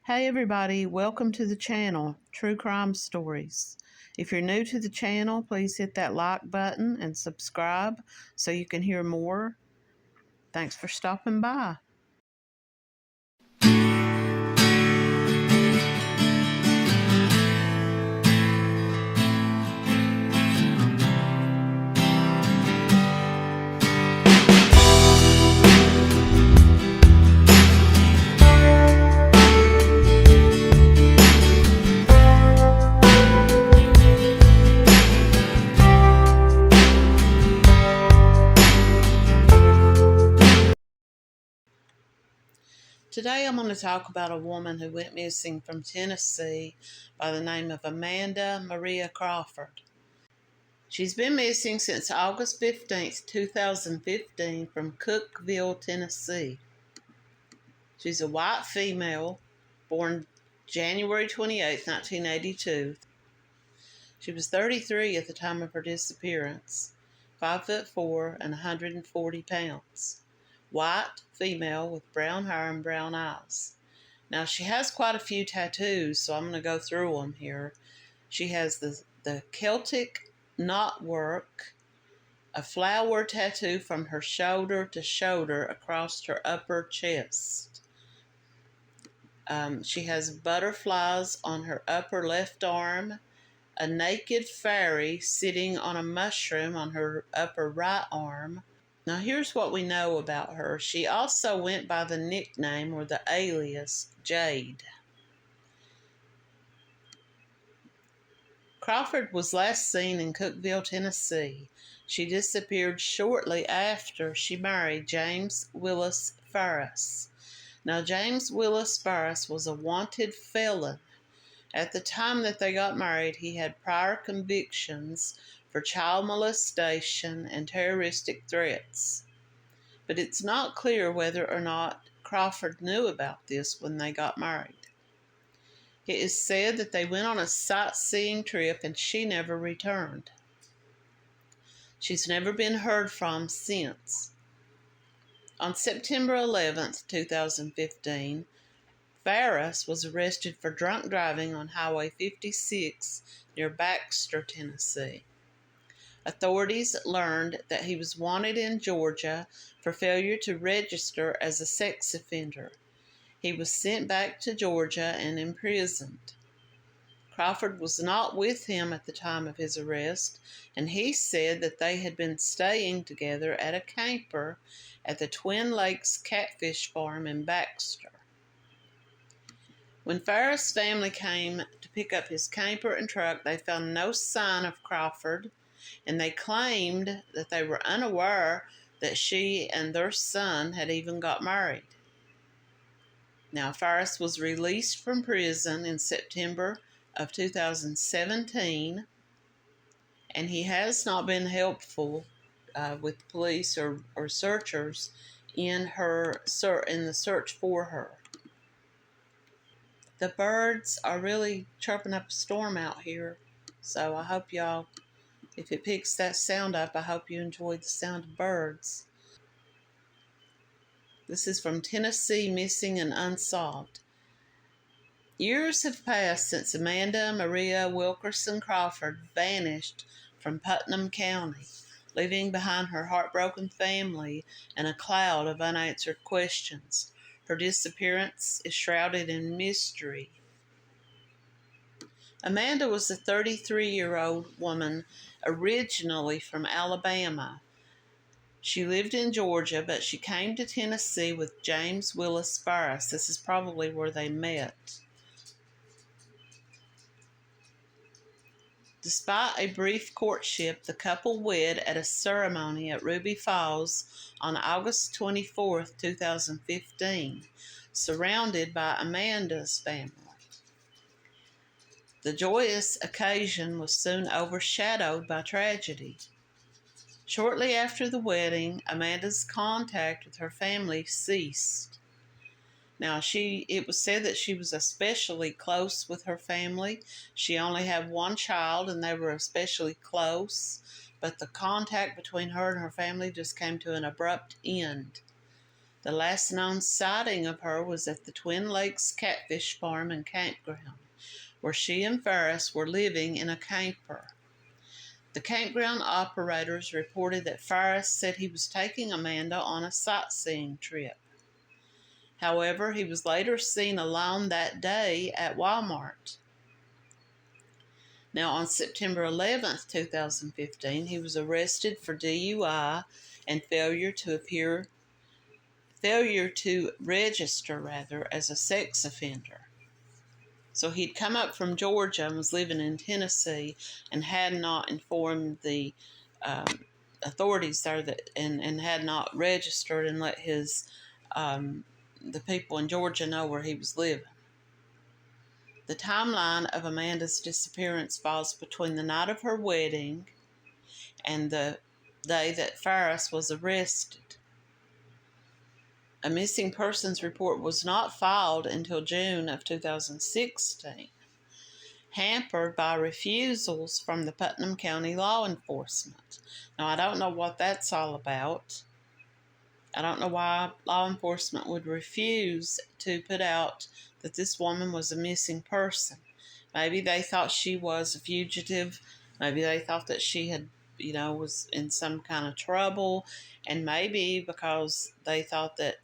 Hey everybody, welcome to the channel, True Crime Stories. If you're new to the channel, please hit that like button and subscribe so you can hear more. Thanks for stopping by. Today I'm going to talk about a woman who went missing from Tennessee by the name of Amanda Maria Crawford. She's been missing since August 15th, 2015 from Cookeville, Tennessee. She's a white female, born January 28, 1982. She was 33 at the time of her disappearance, 5'4" and 140 pounds. White, female, with brown hair and brown eyes. Now, she has quite a few tattoos, so I'm going to go through them here. She has the Celtic knotwork, a flower tattoo from her shoulder to shoulder across her upper chest. She has butterflies on her upper left arm, a naked fairy sitting on a mushroom on her upper right arm. Now here's what we know about her. She also went by the nickname or the alias Jade. Crawford was last seen in Cookeville, Tennessee. She disappeared shortly after she married James Willis Pharis. Now James Willis Pharis was a wanted felon. At the time that they got married, he had prior convictions for child molestation and terroristic threats. But it's not clear whether or not Crawford knew about this when they got married. It is said that they went on a sightseeing trip and she never returned. She's never been heard from since. On September 11th, 2015, Pharis was arrested for drunk driving on Highway 56 near Baxter, Tennessee. Authorities learned that he was wanted in Georgia for failure to register as a sex offender. He was sent back to Georgia and imprisoned. Crawford was not with him at the time of his arrest, and he said that they had been staying together at a camper at the Twin Lakes Catfish Farm in Baxter. When Pharis' family came to pick up his camper and truck, they found no sign of Crawford, and they claimed that they were unaware that she and their son had even got married. Now, Pharis was released from prison in September of 2017, and he has not been helpful with police or searchers in the search for her. The birds are really chirping up a storm out here, so I hope y'all, if it picks that sound up, I hope you enjoy the sound of birds. This is from Tennessee Missing and Unsolved. Years have passed since Amanda Maria Wilkerson Crawford vanished from Putnam County, leaving behind her heartbroken family and a cloud of unanswered questions. Her disappearance is shrouded in mystery. Amanda was a 33-year-old woman originally from Alabama. She lived in Georgia, but she came to Tennessee with James Willis Pharis. This is probably where they met. Despite a brief courtship, the couple wed at a ceremony at Ruby Falls on August 24, 2015, surrounded by Amanda's family. The joyous occasion was soon overshadowed by tragedy. Shortly after the wedding, Amanda's contact with her family ceased. Now, it was said that she was especially close with her family. She only had one child, and they were especially close, but the contact between her and her family just came to an abrupt end. The last known sighting of her was at the Twin Lakes Catfish Farm and Campground, where she and Pharis were living in a camper. The campground operators reported that Pharis said he was taking Amanda on a sightseeing trip. However, he was later seen alone that day at Walmart. Now, on September 11th, 2015, he was arrested for DUI and failure to register as a sex offender. So he'd come up from Georgia and was living in Tennessee and had not informed the authorities there and had not registered and let the people in Georgia know where he was living. The timeline of Amanda's disappearance falls between the night of her wedding and the day that Pharis was arrested. A missing persons report was not filed until June of 2016, hampered by refusals from the Putnam County law enforcement. Now, I don't know what that's all about. I don't know why law enforcement would refuse to put out that this woman was a missing person. Maybe they thought she was a fugitive. Maybe they thought that she had, was in some kind of trouble. And maybe because they thought that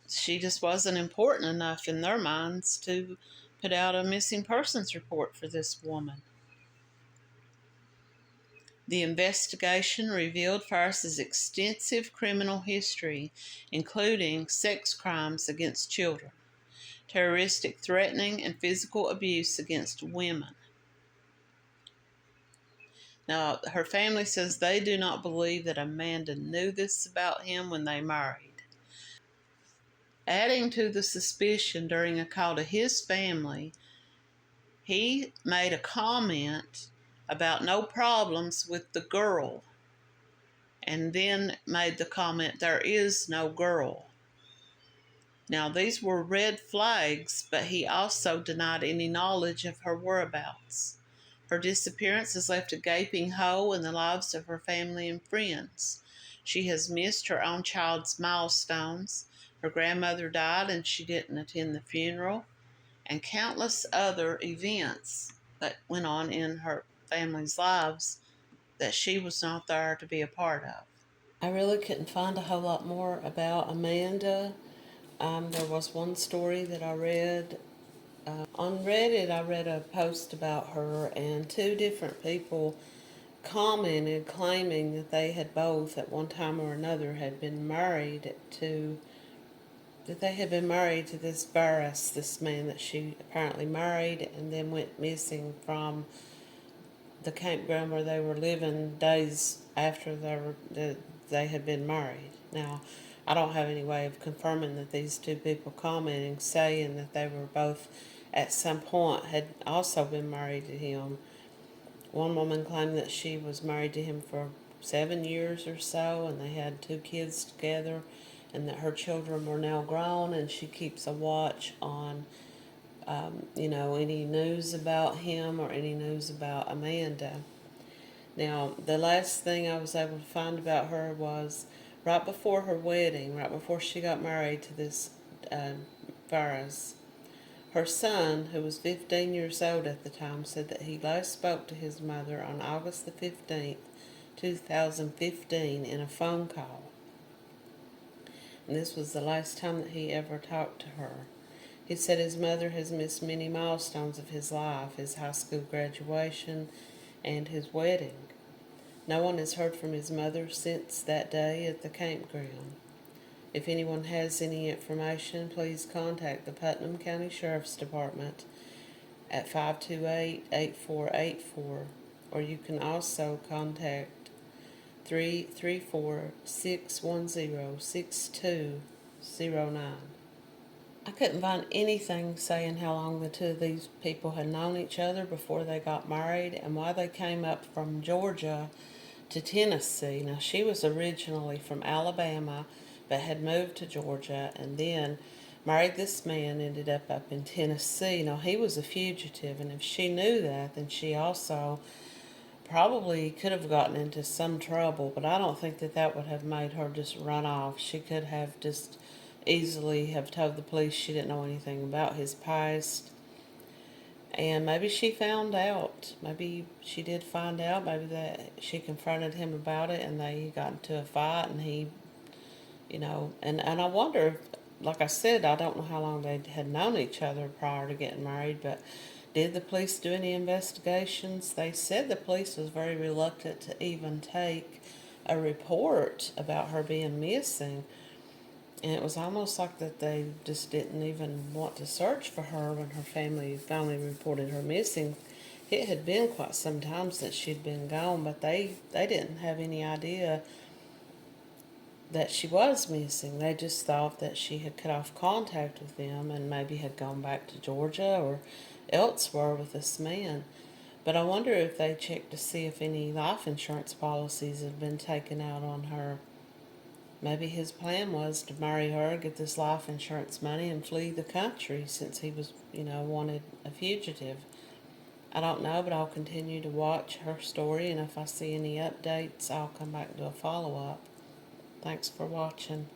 she just wasn't important enough in their minds to put out a missing persons report for this woman. The investigation revealed Pharis's extensive criminal history, including sex crimes against children, terroristic threatening, and physical abuse against women. Now, her family says they do not believe that Amanda knew this about him when they married. Adding to the suspicion, during a call to his family, he made a comment about no problems with the girl, and then made the comment, "There is no girl." Now, these were red flags, but he also denied any knowledge of her whereabouts. Her disappearance has left a gaping hole in the lives of her family and friends. She has missed her own child's milestones. Her grandmother died and she didn't attend the funeral, and countless other events that went on in her family's lives that she was not there to be a part of. I really couldn't find a whole lot more about Amanda. There was one story that I read. On Reddit, I read a post about her, and two different people commented claiming that they had both, at one time or another, been married to this Pharis, this man that she apparently married and then went missing from the campground where they were living days after they had been married. Now, I don't have any way of confirming that these two people commenting, saying that they were both at some point had also been married to him. One woman claimed that she was married to him for 7 years or so, and they had 2 kids together, and that her children were now grown, and she keeps a watch on any news about him or any news about Amanda. Now, the last thing I was able to find about her was right before her wedding, right before she got married to this Pharis, her son, who was 15 years old at the time, said that he last spoke to his mother on August the 15th, 2015, in a phone call. And this was the last time that he ever talked to her. He said his mother has missed many milestones of his life, his high school graduation and his wedding. No one has heard from his mother since that day at the campground. If anyone has any information, please contact the Putnam County Sheriff's Department at 528-8484, or you can also contact 334-610-6209. I couldn't find anything saying how long the two of these people had known each other before they got married and why they came up from Georgia to Tennessee. Now, she was originally from Alabama but had moved to Georgia and then married this man, ended up in Tennessee. Now, he was a fugitive, and if she knew that, then she also probably could have gotten into some trouble, but I don't think that that would have made her just run off. She could have just easily have told the police she didn't know anything about his past. And maybe she found out. Maybe she did find out. Maybe that she confronted him about it and they got into a fight and he, and I wonder, like I said, I don't know how long they had known each other prior to getting married, but did the police do any investigations? They said the police was very reluctant to even take a report about her being missing. And it was almost like that they just didn't even want to search for her when her family finally reported her missing. It had been quite some time since she'd been gone, but they didn't have any idea that she was missing. They just thought that she had cut off contact with them and maybe had gone back to Georgia or elsewhere with this man. But I wonder if they checked to see if any life insurance policies had been taken out on her. Maybe his plan was to marry her, get this life insurance money, and flee the country since he was, wanted a fugitive. I don't know, but I'll continue to watch her story, and if I see any updates, I'll come back and do a follow-up. Thanks for watching.